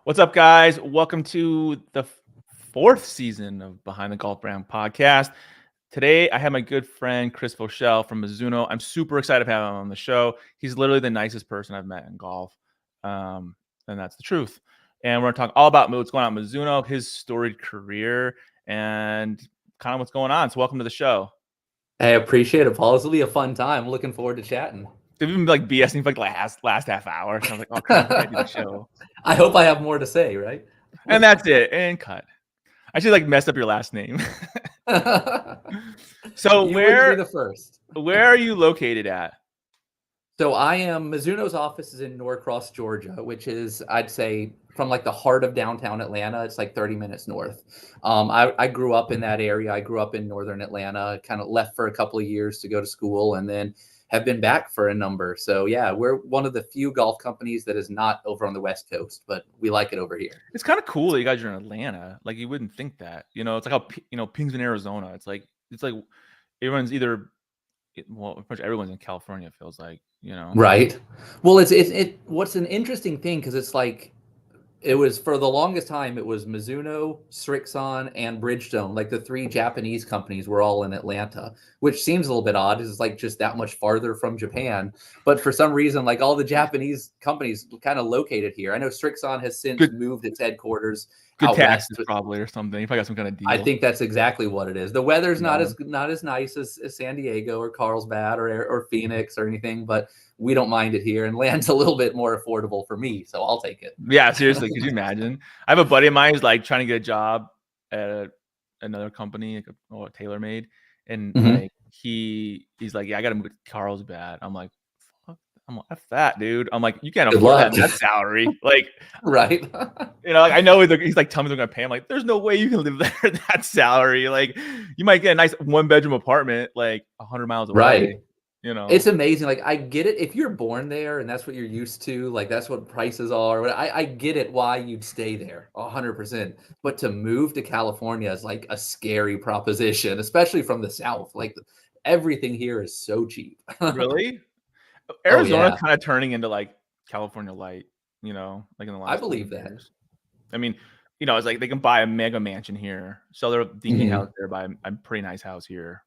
What's up, guys? Welcome to the fourth season of Behind the Golf Brand podcast. Today, I have my good friend Chris Voshall from Mizuno. I'm super excited to have him on the show. He's literally the nicest person I've met in golf, and that's the truth. And we're going to talk all about what's going on at Mizuno, his storied career, and kind of what's going on. So, welcome to the show. I appreciate it, Paul. This will be a fun time. I'm looking forward to chatting. They've been like BSing for like last half hour. So I was like, oh, come on, we gotta do the show. I hope I have more to say, right? And that's it. And cut. I should like mess up your last name. So you wouldn't be the first. Where are you located at? So Mizuno's office is in Norcross, Georgia, which is, I'd say, from like the heart of downtown Atlanta. It's like 30 minutes north. I grew up in that area. I grew up in northern Atlanta, kind of left for a couple of years to go to school and then have been back for a number. So yeah, we're one of the few golf companies that is not over on the West Coast, but we like it over here. It's kind of cool that you guys are in Atlanta. Like you wouldn't think that, it's like how, Ping's in Arizona. It's like everyone's either, well, pretty much everyone's in California, it feels like, Right. Well, what's an interesting thing, because it's like, it was for the longest time, it was Mizuno, Srixon, and Bridgestone. Like the three Japanese companies were all in Atlanta, which seems a little bit odd. It's like just that much farther from Japan. But for some reason, like all the Japanese companies kind of located here. I know Srixon has since moved its headquarters. Good taxes probably or something. You probably got some kind of deal. I think that's exactly what it is. The weather's not as nice as San Diego or Carlsbad or Phoenix or anything, but we don't mind it here, and land's a little bit more affordable for me, so I'll take it. Yeah, seriously, could you imagine? I have a buddy of mine who's like trying to get a job at another company, like a TaylorMade, and like he's like, yeah, I got to move to Carlsbad. I'm like, fuck, F that, dude. I'm like, you can't afford that salary, like, right? Like I know he's like, tell me they're gonna pay. I'm like, there's no way you can live there that salary. Like, you might get a nice 1-bedroom apartment like 100 miles away. Right. It's amazing. Like, I get it if you're born there and that's what you're used to, like that's what prices are. I get it why you'd stay there 100%. But to move to California is like a scary proposition, especially from the South. Like everything here is so cheap. Really? Arizona's kind of turning into like California light, like in the last. I believe that. I mean, it's like they can buy a mega mansion here, sell their dinky house there, buy a pretty nice house here,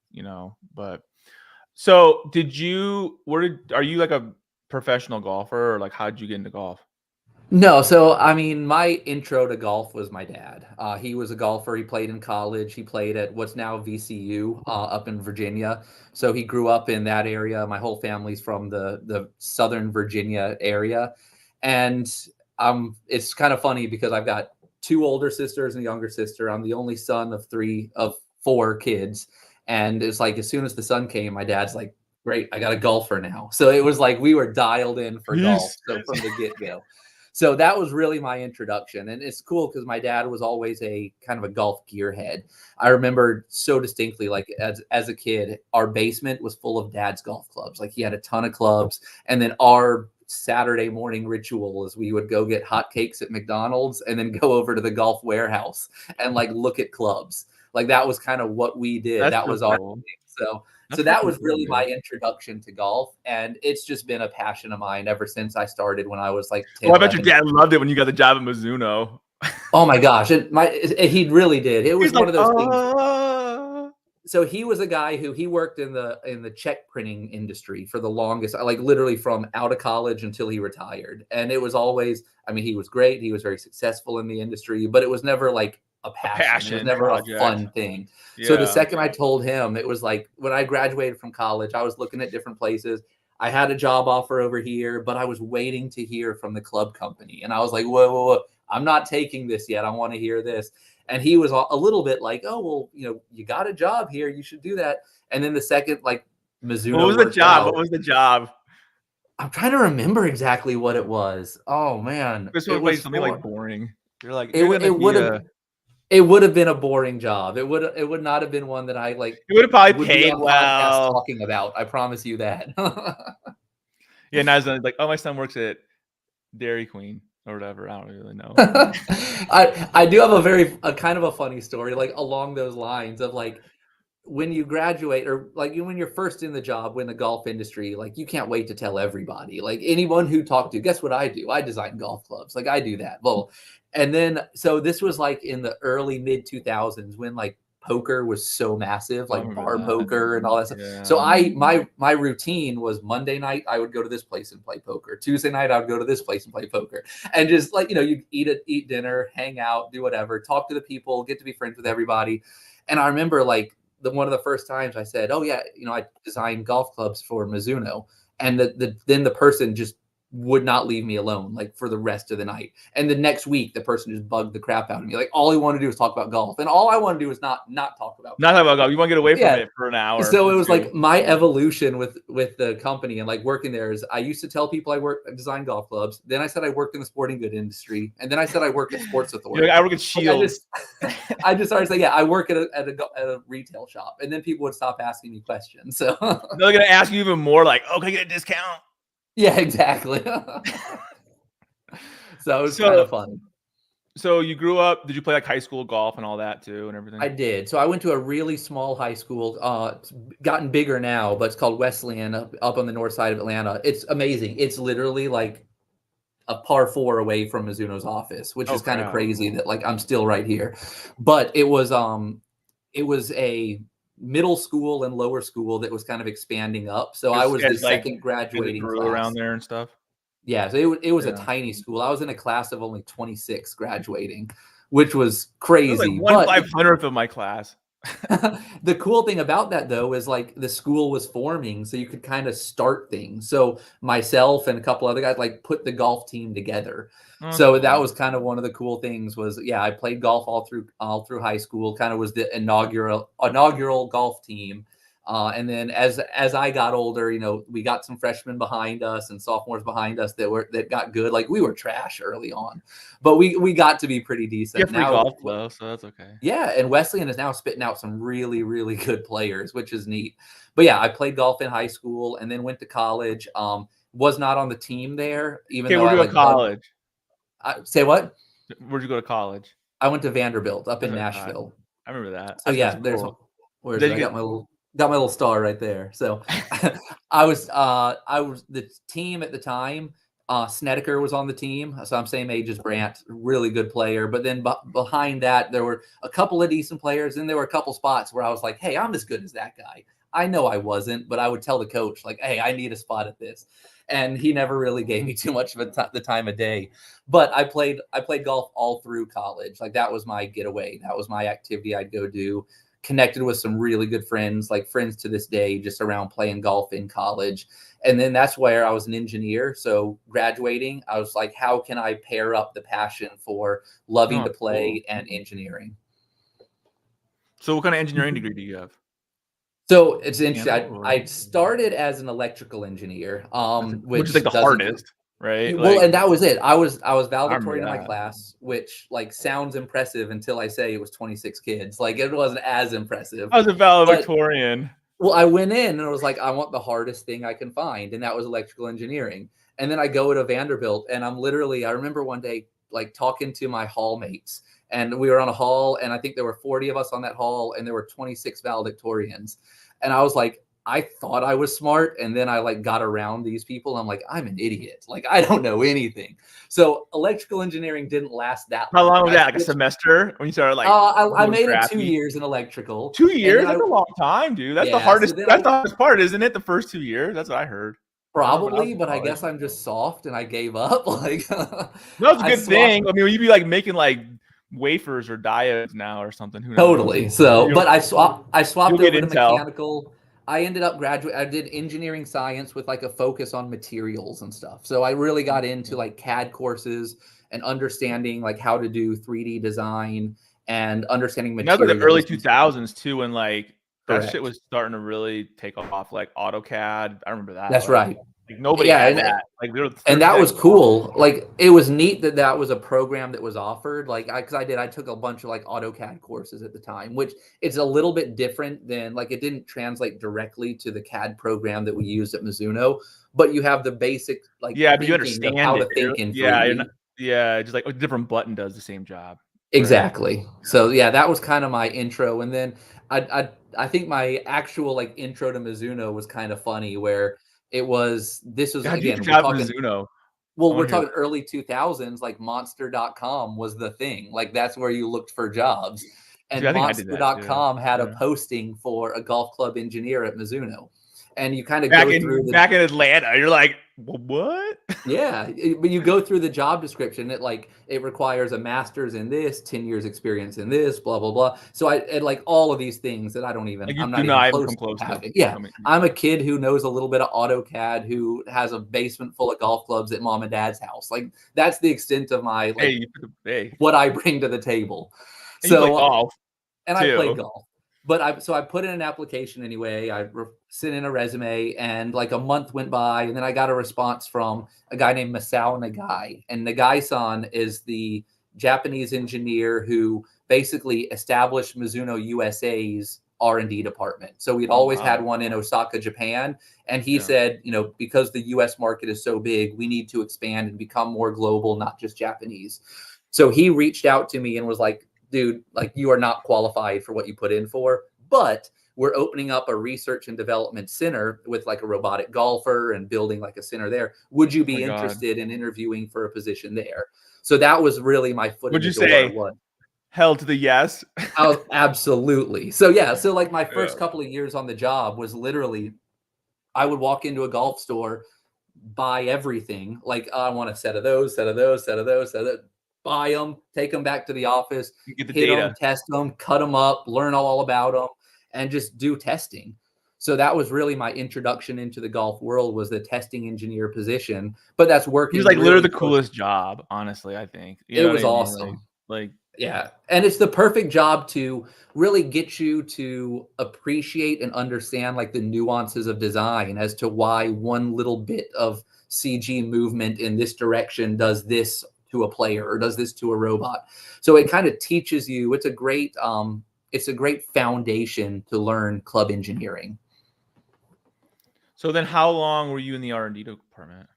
but. So are you like a professional golfer, or like how did you get into golf? No. So, I mean, my intro to golf was my dad. He was a golfer. He played in college. He played at what's now VCU up in Virginia. So he grew up in that area. My whole family's from the Southern Virginia area. And it's kind of funny because I've got 2 older sisters and a younger sister. I'm the only son of 4 kids. And it's like, as soon as the sun came, my dad's like, great, I got a golfer now. So it was like, we were dialed in for golf. So from the get-go. So that was really my introduction. And it's cool because my dad was always a kind of a golf gearhead. I remember so distinctly, like as a kid, our basement was full of dad's golf clubs. Like he had a ton of clubs. And then our Saturday morning ritual is we would go get hotcakes at McDonald's and then go over to the golf warehouse and like look at clubs. Like that was kind of what we did. That was our thing. So that was really my introduction to golf, and it's just been a passion of mine ever since I started when I was like 10. Well, I bet your dad loved it when you got the job at Mizuno. Oh my gosh, he really did. It was one of those things. So he was a guy who he worked in the check printing industry for the longest, like literally from out of college until he retired. And it was always, I mean, he was great. He was very successful in the industry, but it was never like a passion. It was never a fun thing. Yeah. So the second I told him, it was like when I graduated from college, I was looking at different places. I had a job offer over here, but I was waiting to hear from the club company. And I was like, whoa, I'm not taking this yet. I want to hear this. And he was a little bit like, oh, well, you got a job here. You should do that. And then the second, like, Mizuno. What was the job? What was the job? I'm trying to remember exactly what it was. Oh, man. This was something like boring. You're like, it would have been a boring job. It would not have been one that I like. It would have probably paid well. Talking about, I promise you that. Yeah, now it's like, oh, my son works at Dairy Queen or whatever. I don't really know. I do have a kind of a funny story, like along those lines of like when you graduate, or like when you're first in the job, when the golf industry, like you can't wait to tell everybody, like anyone who talked to, guess what I do? I design golf clubs. Like I do that. Well, and then, so this was like in the early mid 2000s when like poker was so massive, I like remember bar that. poker and all that stuff. Yeah. So my routine was Monday night, I would go to this place and play poker. Tuesday night, I would go to this place and play poker. And just like, you eat dinner, hang out, do whatever, talk to the people, get to be friends with everybody. And I remember like one of the first times I said, oh yeah, I designed golf clubs for Mizuno. And then the person just would not leave me alone, like for the rest of the night. And the next week, the person just bugged the crap out of me. Like all he wanted to do was talk about golf, and all I want to do was not talk about not talk about golf. You want to get away from yeah. it for an hour. So it was like my evolution with the company and like working there is I used to tell people I design golf clubs. Then I said I worked in the sporting good industry, and then I said I worked at Sports Authority. Like, I work at Shields. I just started saying, yeah, I work at a retail shop, and then people would stop asking me questions. So they're gonna ask you even more, like, oh, can I get a discount? Yeah, exactly. So it was kind of fun. So you grew up, did you play like high school golf and all that too and everything? I did. So I went to a really small high school. It's gotten bigger now, but it's called Wesleyan up on the north side of Atlanta. It's amazing. It's literally like a par 4 away from Mizuno's office, which is kind of crazy that like I'm still right here. But it was a middle school and lower school that was kind of expanding up. So I was the second graduating class around there and stuff. Yeah, so it was a tiny school. I was in a class of only 26 graduating, which was crazy. It was like 1/500th of my class. The cool thing about that though is like the school was forming, so you could kind of start things. So myself and a couple other guys like put the golf team together. So that was kind of one of the cool things was, yeah, I played golf all through high school, kind of was the inaugural golf team. And then as I got older, we got some freshmen behind us and sophomores behind us that got good. Like we were trash early on, but we got to be pretty decent. You have free golf though, so that's okay. Yeah, and Wesleyan is now spitting out some really, really good players, which is neat. But yeah, I played golf in high school and then went to college. Was not on the team there, even though where'd you go to college? Say what? Where'd you go to college? I went to Vanderbilt up in Nashville. I remember that. So yeah, there's where's I got my little star right there. So I was the team at the time. Snedeker was on the team, so I'm same age as Brandt, really good player. But then behind that, there were a couple of decent players, and there were a couple spots where I was like, "Hey, I'm as good as that guy." I know I wasn't, but I would tell the coach like, "Hey, I need a spot at this," and he never really gave me too much of the time of day. But I played golf all through college. Like that was my getaway. That was my activity I'd go do. Connected with some really good friends, like friends to this day, just around playing golf in college. And then that's where I was an engineer. So graduating, I was like, how can I pair up the passion for loving to play and engineering? So what kind of engineering degree do you have? So it's interesting. I started as an electrical engineer, which is like the hardest. Right. Well, and that was it. I was valedictorian in my class, which like sounds impressive until I say it was 26 kids. Like it wasn't as impressive. I was a valedictorian. Well, I went in and I was like, I want the hardest thing I can find, and that was electrical engineering. And then I go to Vanderbilt, and I remember one day like talking to my hall mates, and we were on a hall, and I think there were 40 of us on that hall, and there were 26 valedictorians, and I was like, I thought I was smart, and then I like got around these people. I'm like, I'm an idiot. Like I don't know anything. So electrical engineering didn't last that long. How long was that? Like a semester when you started? Like I made it 2 years in electrical. 2 years? That's a long time, dude. That's the hardest. That's the hardest part, isn't it? The first 2 years. That's what I heard. Probably, but I guess I'm just soft and I gave up. Like that's a good thing. I mean, you'd be like making like wafers or diodes now or something. Who knows? Totally. So, but I swapped over to mechanical. I ended up I did engineering science with like a focus on materials and stuff. So I really got into like CAD courses and understanding like how to do 3D design and understanding materials. That was the early 2000s too, when like that shit was starting to really take off, like AutoCAD. I remember that. That's right. Like nobody had that. Like and that was cool. Like it was neat that was a program that was offered. Like I took a bunch of like AutoCAD courses at the time, which it's a little bit different than like it didn't translate directly to the CAD program that we used at Mizuno, but you have the basic like but you understand how to think in 3D. Just like a different button does the same job. Exactly. Right. So yeah, that was kind of my intro, and then I think my actual like intro to Mizuno was kind of funny, where this was How'd you get again, your we're job at talking Mizuno? I well, want we're to hear talking early 2000s, like monster.com was the thing. Like that's where you looked for jobs. that. And Dude, I think I did that too. monster.com had a Yeah. posting for a golf club engineer at Mizuno. And you kind of go through the Back in Atlanta, you're like, what? yeah, but you go through the job description. It requires a master's in this, 10 years experience in this, blah blah blah. So and like all of these things that Like you I'm do not even not even close come to close to having. Yeah, coming. I'm a kid who knows a little bit of AutoCAD, who has a basement full of golf clubs at mom and dad's house. Like that's the extent of my Hey, like hey, what I bring to the table. and you play So golf and I play too. golf. But I put in an application anyway. Sent in a resume, and like a month went by, and then I got a response from a guy named Masao Nagai. And Nagai-san is the Japanese engineer who basically established Mizuno USA's R&D department. So we'd Oh always had wow, one in Osaka, Japan, and he yeah, said, because the US market is so big, we need to expand and become more global, not just Japanese. So he reached out to me and was like, dude, like you are not qualified for what you put in for, but we're opening up a research and development center with like a robotic golfer and building like a center there. Would you oh my be god. interested in interviewing for a position there? So that was really my foot in Would the you door. say What hell to the yes? I was absolutely. So yeah, so like my Yeah. first couple of years on the job was literally I would walk into a golf store, buy everything. Like, oh, I want a set of those, set of those, set of those, set of those. Buy them, take them back to the office, You get the hit them, data. test them, cut them up, learn all about them, and just do testing. So that was really my introduction into the golf world, was the testing engineer position. But that's It was working like literally really the close. coolest job, honestly. I think you It know what was I mean. awesome. Like Yeah. And it's the perfect job to really get you to appreciate and understand like the nuances of design as to why one little bit of CG movement in this direction does this to a player or does this to a robot. So it kind of teaches you, it's a great foundation to learn club engineering. so. Then how long were you in the R&D department?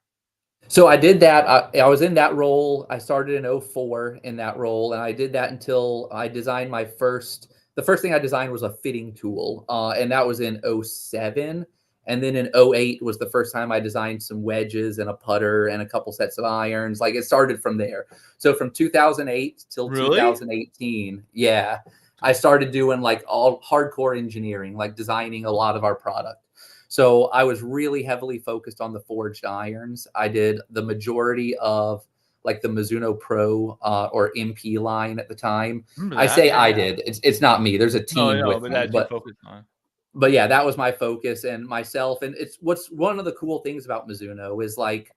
So I did that. I was in that role. I started in '04 in that role, and I did that until I designed my first. The first thing I designed was a fitting tool, and that was in '07. And then in '08 was the first time I designed some wedges and a putter and a couple sets of irons. Like it started from there. So from 2008 till Really? 2018, yeah, I started doing like all hardcore engineering, like designing a lot of our product. So I was really heavily focused on the forged irons. I did the majority of like the Mizuno Pro or MP line at the time. Remember I that? say Yeah. I did. It's not me. There's a No, team no, with but me, that you focused on. but yeah, that was my focus and myself. And it's what's one of the cool things about Mizuno is like,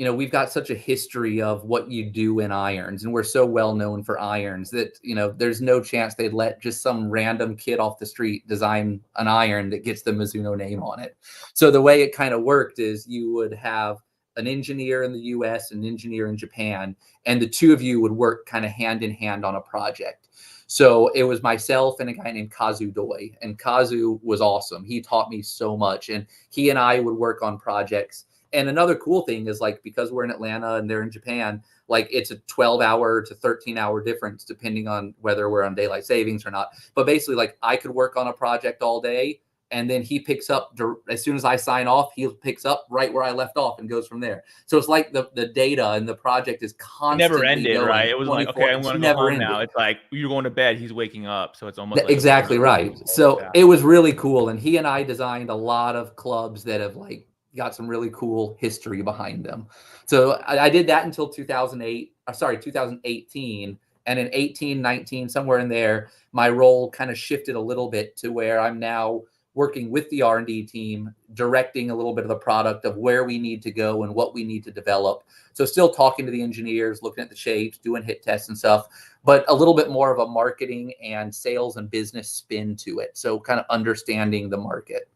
we've got such a history of what you do in irons, and we're so well known for irons that, there's no chance they'd let just some random kid off the street design an iron that gets the Mizuno name on it. So the way it kind of worked is you would have an engineer in the US, an engineer in Japan, and the two of you would work kind of hand in hand on a project. So it was myself and a guy named Kazu Doi, and Kazu was awesome. He taught me so much, and he and I would work on projects. And another cool thing is like, because we're in Atlanta and they're in Japan, like it's a 12-hour to 13-hour difference depending on whether we're on daylight savings or not. But basically, like I could work on a project all day, and then he picks up as soon as I sign off, he picks up right where I left off and goes from there. So it's like the data and the project is It never constantly ended, right? going It was like, okay, 24. I'm It's gonna go never home now. ending. It's like you're going to bed, he's waking up, so it's almost like a Exactly permanent right. cycle. So Yeah. it was really cool. And he and I designed a lot of clubs that have like got some really cool history behind them. So I did that until 2018. And in 18, 19, somewhere in there, my role kind of shifted a little bit to where I'm now working with the R&D team, directing a little bit of the product of where we need to go and what we need to develop. So still talking to the engineers, looking at the shapes, doing hit tests and stuff, but a little bit more of a marketing and sales and business spin to it. So kind of understanding the market.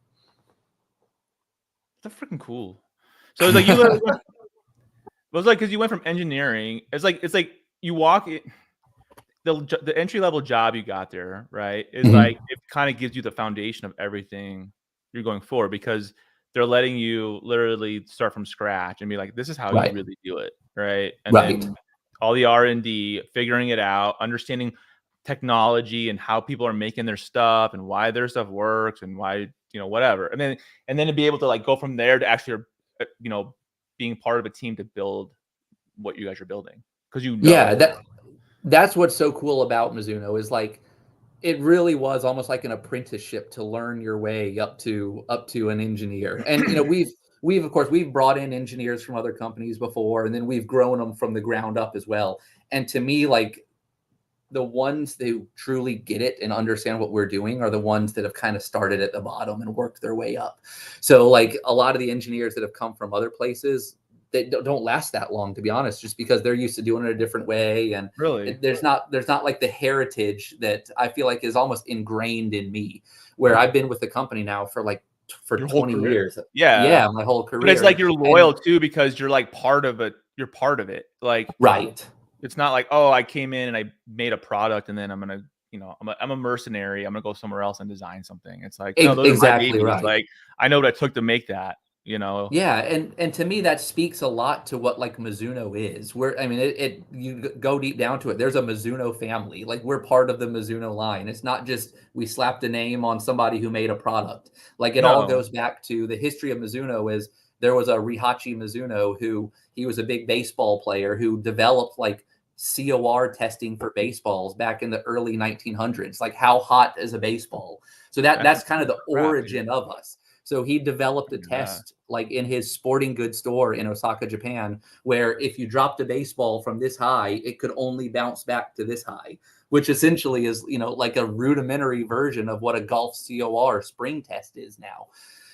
That's freaking cool. So it's like you literally went, it was like because you went from engineering. It's like you walk it, the entry level job you got there, right? Is like Mhm. it kind of gives you the foundation of everything you're going for because they're letting you literally start from scratch and be like, this is how you Right. really do it, right? And Right. then all the R&D, figuring it out, understanding. technology and how people are making their stuff and why their stuff works and why, whatever. And then to be able to like go from there to actually, being part of a team to build what you guys are building. Cause that's what's so cool about Mizuno is like, it really was almost like an apprenticeship to learn your way up to an engineer. And, we've of course, we've brought in engineers from other companies before, and then we've grown them from the ground up as well. And to me, like, the ones who truly get it and understand what we're doing are the ones that have kind of started at the bottom and worked their way up. So like a lot of the engineers that have come from other places, they don't last that long, to be honest, just because they're used to doing it a different way. And really, there's not like the heritage that I feel like is almost ingrained in me, where I've been with the company now for 20 years. Yeah. My whole career. But it's like you're loyal too, because you're like part of it. You're part of it. Like, right. It's not like, oh, I came in and I made a product and then I'm going to, I'm a mercenary. I'm going to go somewhere else and design something. It's like, no, those exactly are my babies. Right. Like, I know what it took to make that, Yeah. And to me, that speaks a lot to what like Mizuno is. You go deep down to it. There's a Mizuno family. Like, we're part of the Mizuno line. It's not just we slapped a name on somebody who made a product. Like, it all goes back to the history of Mizuno. Is there was a Rihachi Mizuno he was a big baseball player who developed like COR testing for baseballs back in the early 1900s. Like, how hot is a baseball? So that's kind of the origin of us. So he developed a test like in his sporting goods store in Osaka, Japan, where if you dropped a baseball from this high, it could only bounce back to this high, which essentially is, like a rudimentary version of what a golf COR spring test is now.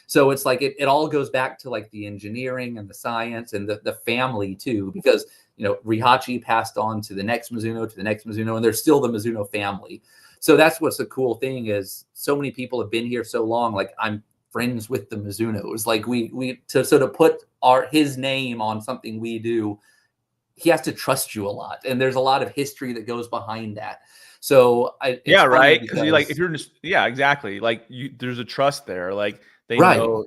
So it's like it all goes back to like the engineering and the science and the family too, because Rihachi passed on to the next Mizuno, and there's still the Mizuno family. So that's what's the cool thing is so many people have been here so long. Like, I'm friends with the Mizunos. Like, to put his name on something we do, he has to trust you a lot, and there's a lot of history that goes behind that. So right. Because you like, if you're just exactly, like there's a trust there. Like, they know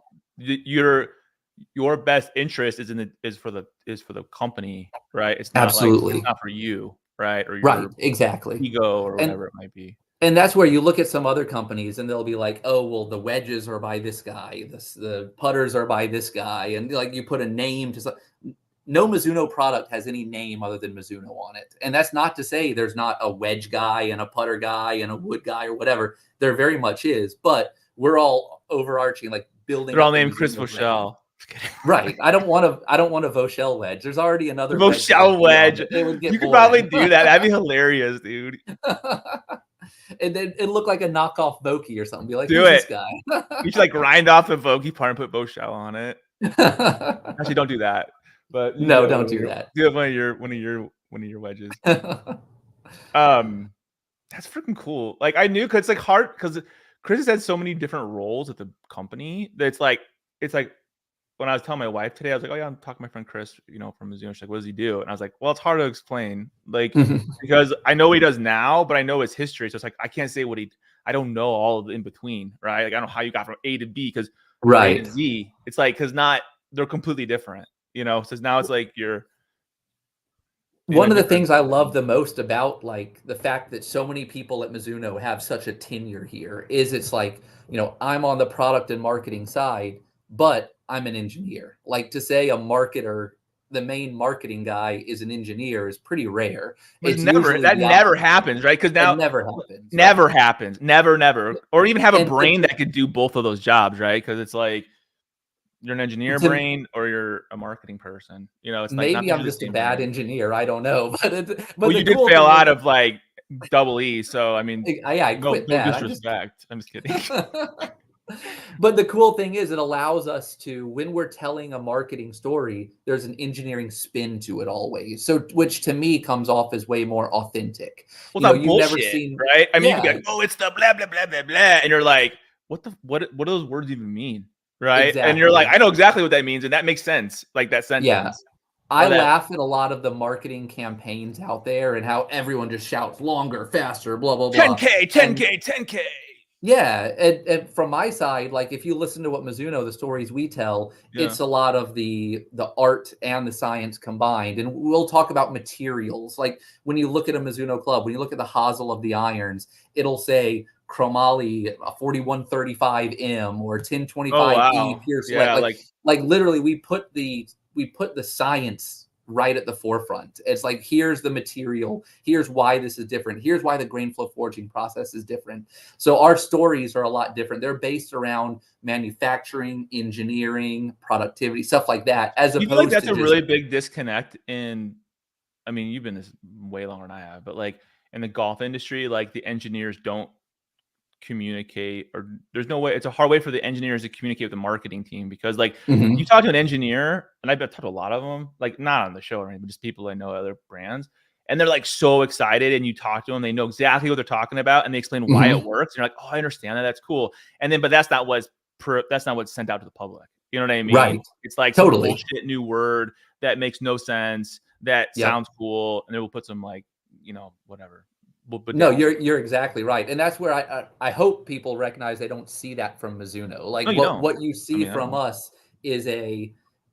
your best interest is for the company, right? It's not absolutely it's not for you, right? Or your exactly ego or whatever it might be. And that's where you look at some other companies and they'll be like, oh, well, the wedges are by this guy, the putters are by this guy, and like you put a name to something. No Mizuno product has any name other than Mizuno on it. And that's not to say there's not a wedge guy and a putter guy and a wood guy or whatever. There very much is, but we're all overarching, like building. They're all named Chris Voshall. Right. I don't want a Voshall wedge. There's already another Voshall wedge. You could probably do that. That'd be hilarious, dude. And then it looked like a knockoff Vokey or something. Be like, do this it. Guy? You should like grind off the Vokey part and put Voshall on it. Actually, don't do that. But no, don't do that. Do it one of your wedges. That's freaking cool. Like, I knew, because it's like hard, because Chris has had so many different roles at the company that it's like when I was telling my wife today, I was like, oh yeah, I'm talking to my friend Chris, from Mizuno. She's like, what does he do? And I was like, well, it's hard to explain, like, because I know what he does now, but I know his history. So it's like, I can't say I don't know all of the in between, right? Like, I don't know how you got from A to B, because A to Z, it's like, because they're completely different, so now it's like you're. One of the things I love the most about like the fact that so many people at Mizuno have such a tenure here is it's like, I'm on the product and marketing side, but I'm an engineer. Like, to say a marketer, the main marketing guy is an engineer is pretty rare. It's never happens, right? Because now it never happens. Never happens. Never. Or even have a brain that could do both of those jobs, right? Because it's like you're an engineer brain or you're a marketing person. It's like, maybe I'm just a bad engineer. I don't know, but you did fail out of like double E. So I mean, I quit that. No disrespect. I'm just kidding. But the cool thing is it allows us to, when we're telling a marketing story, there's an engineering spin to it always. So, which to me comes off as way more authentic. Well, you've never seen, right? I mean, you can be like, oh, it's the blah, blah, blah, blah, blah. And you're like, what do those words even mean? Right. Exactly. And you're like, I know exactly what that means. And that makes sense. Like that sentence. Yeah. I laugh at a lot of the marketing campaigns out there and how everyone just shouts longer, faster, blah, blah, blah. 10K. Yeah, and from my side, like if you listen to what Mizuno, the stories we tell, Yeah. it's a lot of the art and the science combined. And we'll talk about materials. Like when you look at a Mizuno club, when you look at the hosel of the irons, it'll say chromoly 4135M or Oh 1025E wow. pure sweat. Yeah. Like Like like literally we put the science right at the forefront. It's like here's the material, here's why this is different, here's why the grain flow forging process is different. So our stories are a lot different. They're based around manufacturing, engineering, productivity, stuff like that, as you feel like opposed that's to a just really big disconnect in. I mean, you've been this way longer than I have, but like in the golf industry, like the engineers don't communicate, or there's no way. It's a hard way for the engineers to communicate with the marketing team because, like, you Mhm. talk to an engineer, and I've talked to a lot of them, like not on the show or anything, but just people I know other brands, and they're like so excited, and you talk to them, they know exactly what they're talking about, and they explain why it Mhm. works. And you're like, oh, I understand that, that's cool. And then, but that's not what's sent out to the public. You know what I mean? Right. It's like some Totally. bullshit new word that makes no sense, that Yep. sounds cool, and then we'll put some like, whatever, we'll No, bedazzle. you're exactly right, and that's where I hope people recognize they don't see that from Mizuno. Like No, you don't. what you I see mean, I from don't. us is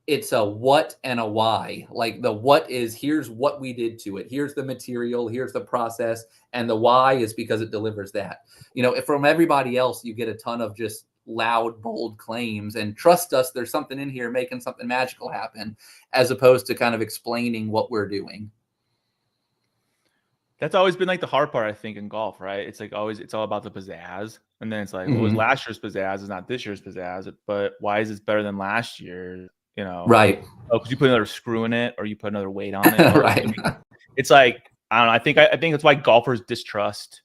it's a what and a why. Like the what is here's what we did to it, here's the material, here's the process, and the why is because it delivers that. If from everybody else you get a ton of just loud, bold claims, and trust us, there's something in here making something magical happen, as opposed to kind of explaining what we're doing. That's always been like the hard part, I think, in golf, right? It's like always, it's all about the pizzazz. And then it's like, well, it was Mhm. last year's pizzazz, is not this year's pizzazz, but why is this better than last year? You know, Right. oh, because you put another screw in it or you put another weight on it. Well, Right. it's like, I don't know. I think that's why golfers distrust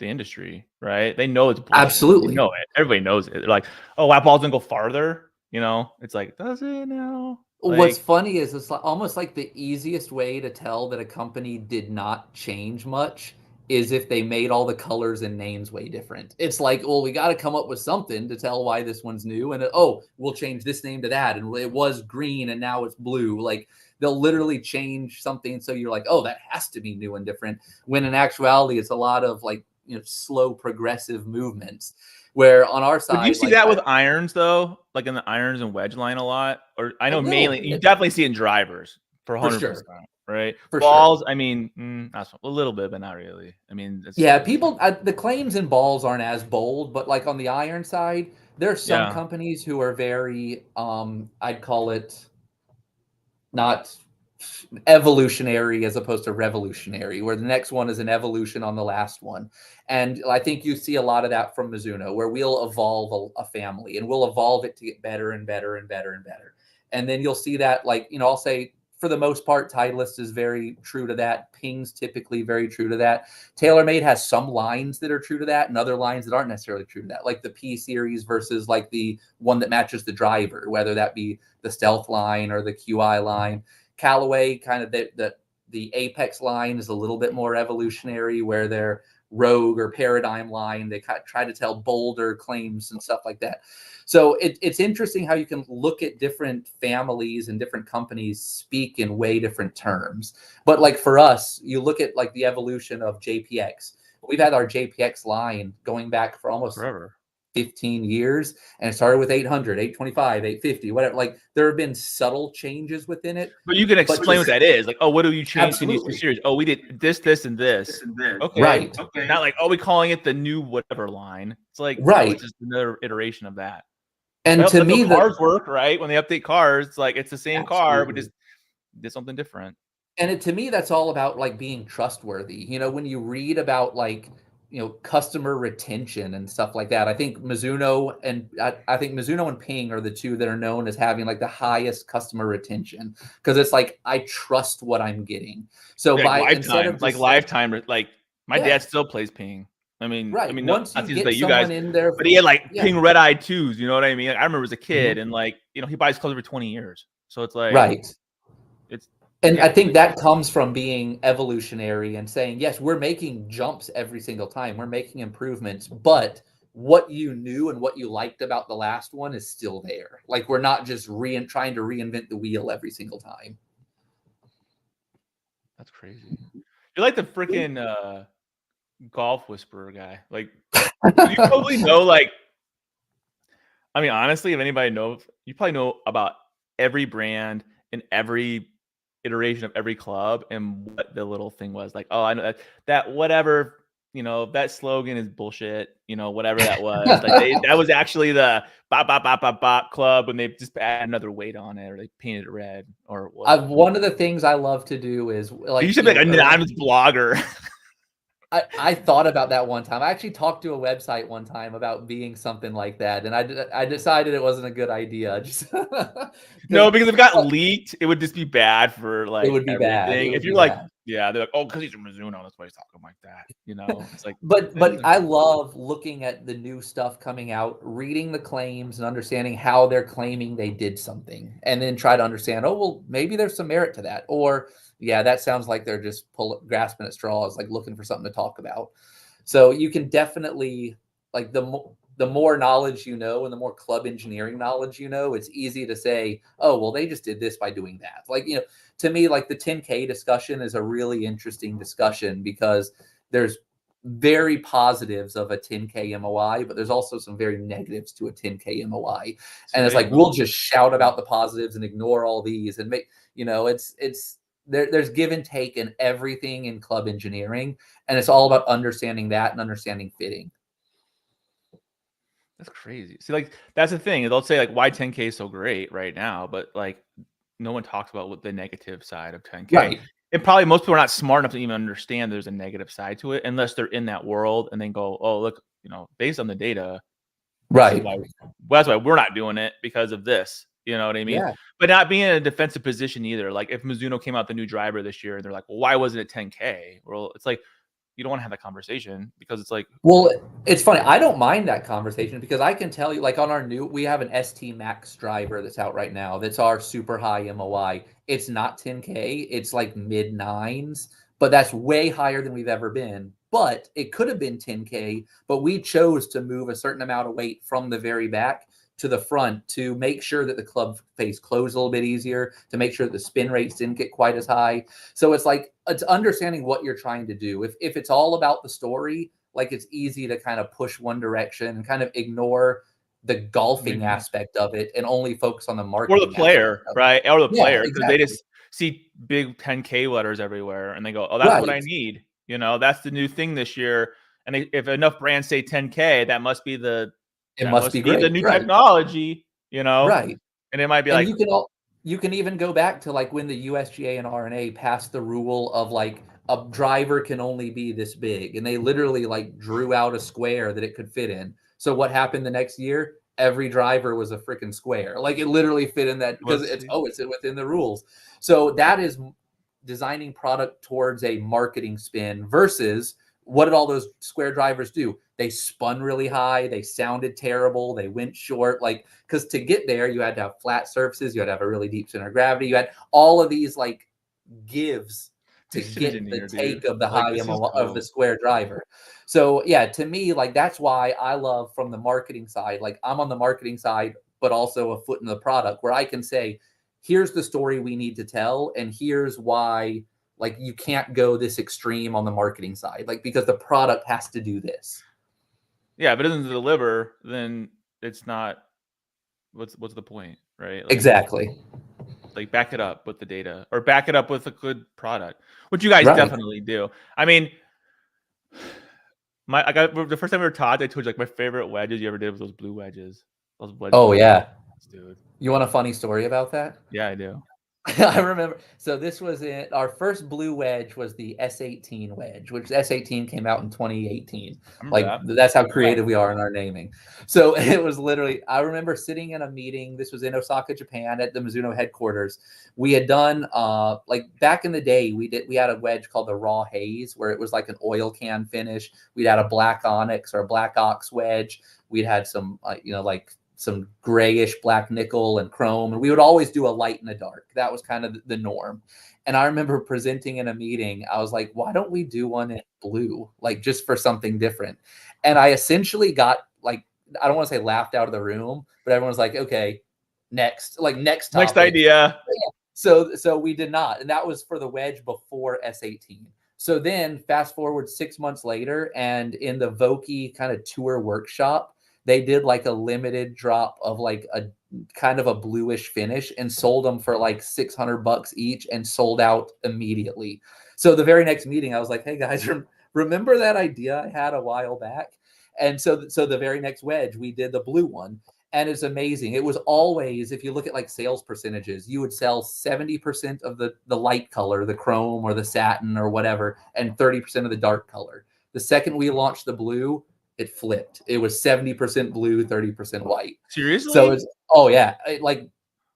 the industry, right? They know it's bullshit. They Absolutely. know it. Everybody knows it. They're like, oh, that ball's gonna go farther. It's like, does it now? What's Like, funny is it's almost like the easiest way to tell that a company did not change much is if they made all the colors and names way different. It's like, well, we got to come up with something to tell why this one's new. And oh, we'll change this name to that. And it was green and now it's blue. Like they'll literally change something. So you're like, oh, that has to be new and different. When in actuality, it's a lot of like, slow progressive movements. Where on our but do you side, see like that with irons though? Like in the irons and wedge line a lot? Or I a know little mainly you bit definitely see it in drivers for for 100%, sure. right? For sure. Balls, I mean, a little bit, but not really. I mean, it's Yeah, people, the claims in balls aren't as bold, but like on the iron side, there's some yeah, companies who are very, I'd call it not evolutionary as opposed to revolutionary, where the next one is an evolution on the last one. And I think you see a lot of that from Mizuno, where we'll evolve a family and we'll evolve it to get better and better and better and better. And then you'll see that, like, I'll say for the most part, Titleist is very true to that. Ping's typically very true to that. TaylorMade has some lines that are true to that and other lines that aren't necessarily true to that, like the P series versus like the one that matches the driver, whether that be the Stealth line or the QI line. Callaway, kind of the Apex line is a little bit more evolutionary, where their Rogue or Paradigm line, they try to tell bolder claims and stuff like that. So it's interesting how you can look at different families and different companies speak in way different terms. But like for us, you look at like the evolution of JPX. We've had our JPX line going back for almost forever. 15 years, and it started with 800, 825, 850, whatever. Like there have been subtle changes within it, But you can but explain what just that is. Like, oh, what do you change in these two absolutely series? Oh, we did this, this, and this. Okay. right. Not like, oh, we calling it the new whatever line. It's like, no, it's Right. just another iteration of that. And Well, to that's how me, cars work, right? When they update cars, it's like it's the same car, but just absolutely. did something different. To me, that's all about like being trustworthy. When you read about like, customer retention and stuff like that, I think Mizuno and Ping are the two that are known as having like the highest customer retention, because it's like I trust what I'm getting. So Like by instead lifetime, of just like my yeah, dad still plays ping. right. No, Once not you to say get you guys, someone in there, but he had like yeah. ping red eyed twos. You know what I mean? Like, I remember as a kid, Mhm. and like he buys clothes every 20 years. So it's like Right. it's And I yeah, think that comes from being evolutionary and saying, yes, we're making jumps every single time. We're making improvements, but what you knew and what you liked about the last one is still there. Like we're not just trying to reinvent the wheel every single time. that's crazy. You're like the freaking golf whisperer guy. Like, you probably know, like, I mean, honestly, if anybody knows, you probably know about every brand and every iteration of every club and what the little thing was. Like, oh, I know that whatever, that slogan is bullshit. Whatever that was. Like that was actually the bop bop bop bop bop club when they just add another weight on it or they painted it red or whatever. One of the things I love to do is You should be like an anonymous blogger. I thought about that one time. I actually talked to a website one time about being something like that, and I decided it wasn't a good idea. Just No, because if it got leaked, it would just be bad for it like would be bad. everything. If you're like, yeah, they're like, oh, because he's a Mizuno, that's why he's talking like that. It's like, but I love looking at the new stuff coming out, reading the claims and understanding how they're claiming they did something, and then try to understand, oh, well, maybe there's some merit to that, or yeah, that sounds like they're just grasping at straws, like looking for something to talk about. So you can definitely, like, the more knowledge you know and the more club engineering knowledge you know, it's easy to say, oh, well, they just did this by doing that. Like, to me, like the 10K discussion is a really interesting discussion because there's very positives of a 10K MOI, but there's also some very negatives to a 10K MOI. And it's like, we'll just shout about the positives and ignore all these and make, there's give and take in everything in club engineering, and it's all about understanding that and understanding fitting. That's crazy. See, like, that's the thing. They'll say, like, why 10K is so great right now, but, like, no one talks about what the negative side of 10K. Right. And probably most people are not smart enough to even understand there's a negative side to it unless they're in that world and then go, oh, look, based on the data, right. That's why we're not doing it because of this. You know what I mean? Yeah. But not being in a defensive position either. Like, if Mizuno came out the new driver this year and they're like, well, why wasn't it 10K? Well, it's like, you don't want to have that conversation because it's like, well, it's funny. I don't mind that conversation because I can tell you, like, on our we have an ST Max driver that's out right now. That's our super high MOI. It's not 10K. It's like mid 9s, but that's way higher than we've ever been. But it could have been 10K, but we chose to move a certain amount of weight from the very back to the front to make sure that the club face closed a little bit easier, to make sure that the spin rates didn't get quite as high. So it's like, it's understanding what you're trying to do. If it's all about the story, like, it's easy to kind of push one direction and kind of ignore the golfing aspect of it and only focus on the marketing. Or the player, right? Or the player, because exactly. they just see big 10K letters everywhere and they go, oh, that's what I need. That's the new thing this year. And if enough brands say 10K, that must be the great. The new technology, Right. And it might be and like, you can even go back to like when the USGA and RNA passed the rule of like a driver can only be this big, and they literally like drew out a square that it could fit in. So what happened the next year? Every driver was a freaking square. Like, it literally fit in that because it's within the rules. So that is designing product towards a marketing spin versus what did all those square drivers do? They spun really high. They sounded terrible. They went short. Like, because to get there, you had to have flat surfaces. You had to have a really deep center of gravity. You had all of these like gives to get the take of the high MO of the square driver. So yeah, to me, like, that's why I love from the marketing side. Like, I'm on the marketing side, but also a foot in the product where I can say, here's the story we need to tell, and here's why. Like, you can't go this extreme on the marketing side, like, because the product has to do this. Yeah, if it doesn't deliver, then it's not. What's the point, right? Like, exactly. Like, back it up with the data or back it up with a good product, which you guys definitely do. I mean, the first time we were taught, I told you, like, my favorite wedges you ever did was those blue wedges. Those wedges. Oh yeah, dude. You want a funny story about that? Yeah, I do. I remember. So this was our first blue wedge was the S18 wedge, which S18 came out in 2018. Like, that's how creative we are in our naming. So it was literally, I remember sitting in a meeting. This was in Osaka, Japan, at the Mizuno headquarters. We had done like back in the day, we had a wedge called the Raw Haze, where it was like an oil can finish. We'd had a black onyx or black ox wedge. We'd had some like some grayish black nickel and chrome, and we would always do a light and a dark. That was kind of the norm. And I remember presenting in a meeting, I was like, why don't we do one in blue, like, just for something different? And I essentially got, like, I don't want to say laughed out of the room, but everyone's like, okay, next topic. Next idea. So we did not, and that was for the wedge before S18. So then fast forward 6 months later, and in the Vokey kind of tour workshop, they did like a limited drop of like a kind of a bluish finish and sold them for like $600 each and sold out immediately. So the very next meeting, I was like, hey guys, remember that idea I had a while back? And so the very next wedge, we did the blue one. And it's amazing. It was always, if you look at like sales percentages, you would sell 70% of the light color, the chrome or the satin or whatever, and 30% of the dark color. The second we launched the blue, it flipped. It was 70% blue, 30% white. Seriously? So it's, oh yeah, like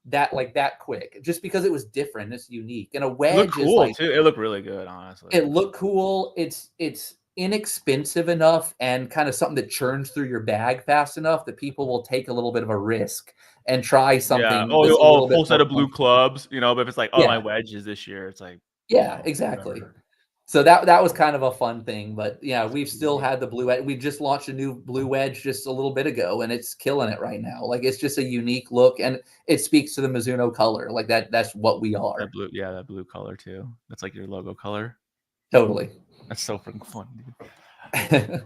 that quick, just because it was different. It's unique. And a wedge It looked cool is like, too. It looked really good, honestly. it looked cool. It's inexpensive enough and kind of something that churns through your bag fast enough that people will take a little bit of a risk and try something. Yeah. That's a Oh, little bit full set more of blue comfortable. clubs, you know, but if it's like, oh, my Yeah. wedges this year, it's like, Yeah, oh, exactly. whatever. So that was kind of a fun thing, but yeah, we've still had the blue wedge. We just launched a new blue wedge just a little bit ago, and it's killing it right now. Like, it's just a unique look, and it speaks to the Mizuno color. Like that's what we are. That blue, yeah, that blue color too. That's like your logo color. Totally. That's so freaking fun, dude.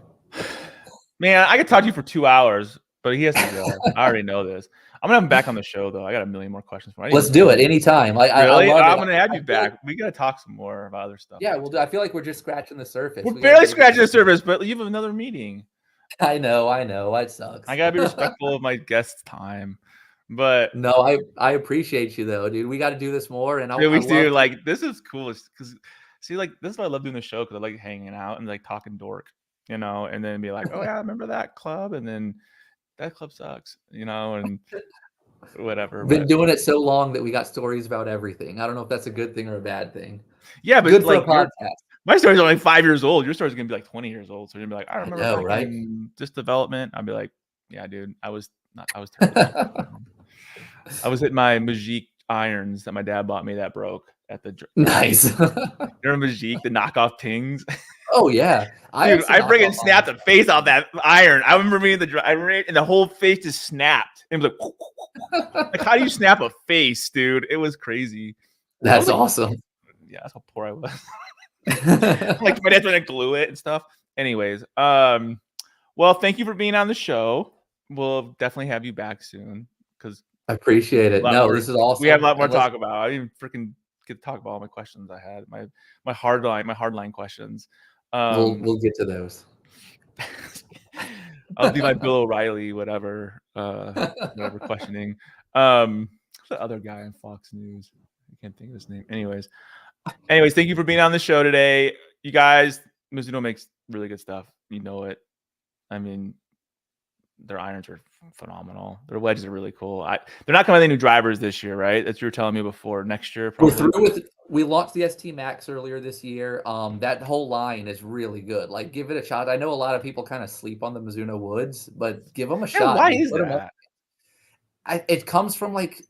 Man, I could talk to you for 2 hours, but he has to go. I already know this. I'm gonna have him back on the show though. I got a million more questions for him. Let's do it anytime. I Really? love I'm it. gonna have you I feel back. like, We gotta talk some more about other stuff. yeah, we'll do. I feel like we're just scratching the surface. We're We gotta barely do scratching the this. surface, but you have another meeting. I know. It sucks. I gotta be respectful of my guest's time. But No, I appreciate you though, dude. We got to do this more, and I we love do to. like this is cool because see, like this is why I love doing the show because I like hanging out and like talking dork, you know, and then be like, oh yeah, I remember that club, and then that club sucks, you know, and whatever. Been But doing it so long that we got stories about everything. I don't know if that's a good thing or a bad thing. yeah, but Good for a like podcast. my story's only 5 years old. Your story's gonna be like 20 years old. So you're gonna be like, I I remember know, back right? in this development. I'll be like, yeah, dude, I was terrible. I was hitting my Magique irons that my dad bought me that broke at the Nice. remember Magique, the knockoff tings? Oh yeah, Dude, I freaking knockoff snapped the face off that iron. I remember being in the iron and the whole face just snapped. It was like how do you snap a face, dude? It was crazy. That's like, awesome. Yeah, that's how poor I was. Like my dad's trying to glue it and stuff. Anyways, well, thank you for being on the show. We'll definitely have you back soon because I appreciate it. No, this is awesome. We have a lot more to talk about. I didn't freaking get to talk about all my questions I had. My hardline questions. We'll get to those. I'll do my Bill O'Reilly, whatever questioning. Who's the other guy on Fox News? I can't think of his name. Anyways, thank you for being on the show today. You guys, Mizuno makes really good stuff. You know it. I mean, their irons are phenomenal. Their wedges are really cool. They're not coming with any new drivers this year, right? That's what you were telling me before. Next year, probably. We're through with. We launched the ST Max earlier this year. That whole line is really good. Like, give it a shot. I know a lot of people kind of sleep on the Mizuno Woods, but give them a shot. Why is that? It comes from like.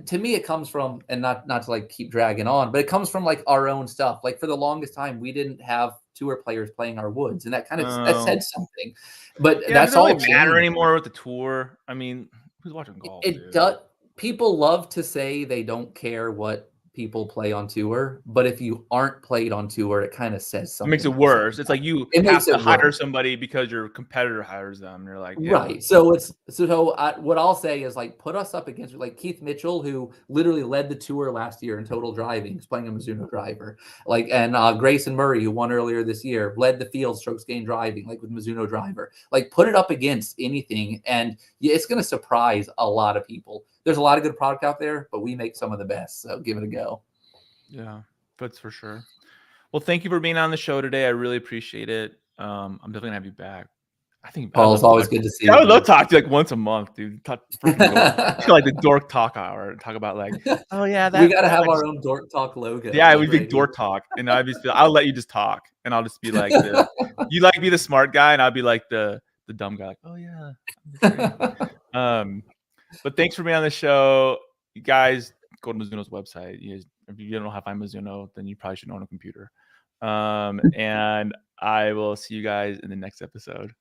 To me, it comes from, and not to like keep dragging on, but it comes from like our own stuff. Like for the longest time, we didn't have tour players playing our woods, and that kind of that said something. But yeah, that's it doesn't all really matter anymore with the tour. I mean, who's watching golf? It does. People love to say they don't care what people play on tour, but if you aren't played on tour, it kind of says something. It makes it worse. It's like you have to hire somebody because your competitor hires them. And you're like, yeah. Right. So what I'll say is like put us up against like Keith Mitchell, who literally led the tour last year in total driving. He's playing a Mizuno driver. Like and Grayson Murray, who won earlier this year, led the field strokes gained driving like with Mizuno driver. Like put it up against anything, and it's going to surprise a lot of people. There's a lot of good product out there, but we make some of the best. So give it a go. Yeah, that's for sure. Well, thank you for being on the show today. I really appreciate it. I'm definitely gonna have you back. I think Paul, it's always good to see you. I would love to talk to you like once a month, dude. Talk like the dork talk hour. Talk about like, oh yeah, we gotta have our own dork talk logo. Yeah, we'd be dork talk, and I'll let you just talk, and I'll just be like, you like be the smart guy, and I'll be like the dumb guy. Like, oh yeah. But thanks for being on the show, you guys. Go to Mizuno's website. If you don't know how to find Mizuno, then you probably should own a computer. And I will see you guys in the next episode.